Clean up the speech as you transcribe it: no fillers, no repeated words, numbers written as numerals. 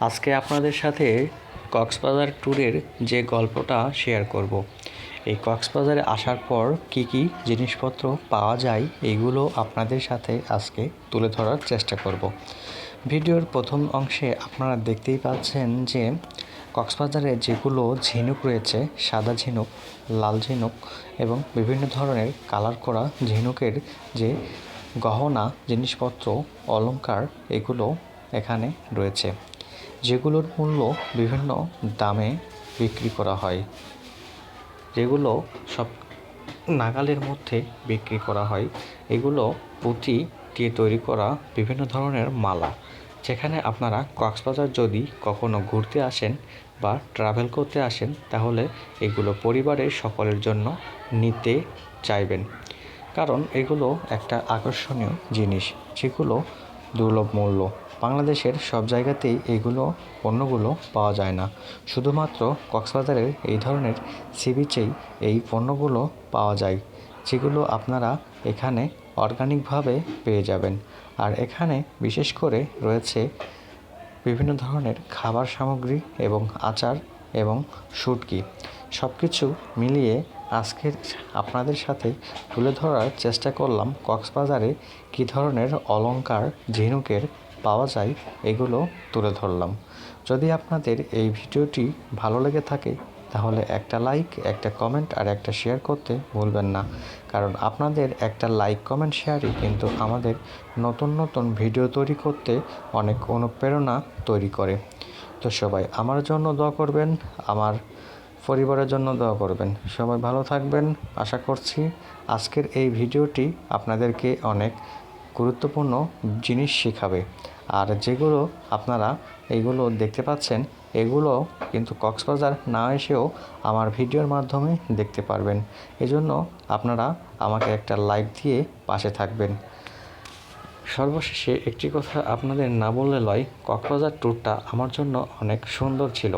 আজকে আপনাদের সাথে কক্সবাজার ট্যুরের যে গল্পটা শেয়ার করব। এই কক্সবাজারে আসার পর কি জিনিসপত্র পাওয়া যায় এইগুলো আপনাদের সাথে আজকে তুলে ধরার চেষ্টা করব। ভিডিওর প্রথম অংশে আপনারা দেখতেই পাচ্ছেন যে কক্সবাজারে যেগুলো ঝিনুক রয়েছে, সাদা ঝিনুক, লাল ঝিনুক এবং বিভিন্ন ধরনের কালার করা ঝিনুকের যে গহনা জিনিসপত্র, অলংকার এগুলো এখানে রয়েছে, যেগুলোর মূল্য বিভিন্ন দামে বিক্রি করা হয়, যেগুলো সব নাগালের মধ্যে বিক্রি করা হয়। এগুলো পুঁতি দিয়ে তৈরি করা বিভিন্ন ধরনের মালা, যেখানে আপনারা কক্সবাজার যদি কখনো ঘুরতে আসেন বা ট্রাভেল করতে আসেন তাহলে এগুলো পরিবারের সকলের জন্য নিতে চাইবেন, কারণ এগুলো একটা আকর্ষণীয় জিনিস, যেগুলো দুর্লভ মূল্য। বাংলাদেশের সব জায়গাতেই এইগুলো পণ্যগুলো পাওয়া যায় না, শুধুমাত্র কক্সবাজারের এই ধরনের সি বিচেই এই পণ্যগুলো পাওয়া যায়, যেগুলো আপনারা এখানে অর্গানিকভাবে পেয়ে যাবেন। আর এখানে বিশেষ করে রয়েছে বিভিন্ন ধরনের খাবার সামগ্রী এবং আচার এবং শুটকি, সব কিছু মিলিয়ে আজকের আপনাদের সাথে তুলে ধরার চেষ্টা করলাম কক্সবাজারে কী ধরনের অলংকার ঝিনুকের পাওয়া যায়, এগুলো তুলে ধরলাম। যদি আপনাদের এই ভিডিওটি ভালো লেগে থাকে তাহলে একটা লাইক, একটা কমেন্ট আর একটা শেয়ার করতে ভুলবেন না, কারণ আপনাদের একটা লাইক, কমেন্ট, শেয়ারই কিন্তু আমাদের নতুন নতুন ভিডিও তৈরি করতে অনেক অনুপ্রেরণা তৈরি করে। তো সবাই আমার জন্য দোয়া করবেন, আমার পরিবারের জন্য দোয়া করবেন। সবাই ভালো থাকবেন। আশা করছি আজকের এই ভিডিওটি আপনাদেরকে অনেক গুরুত্বপূর্ণ জিনিস শেখাবে। আর যেগুলো আপনারা এইগুলো দেখতে পাচ্ছেন, এগুলো কিন্তু কক্সবাজার না এসেও আমার ভিডিওর মাধ্যমে দেখতে পারবেন। এজন্য আপনারা আমাকে একটা লাইক দিয়ে পাশে থাকবেন। সর্বশেষে একটি কথা আপনাদের না বললে নয়, কক্সবাজার ট্যুরটা আমার জন্য অনেক সুন্দর ছিল।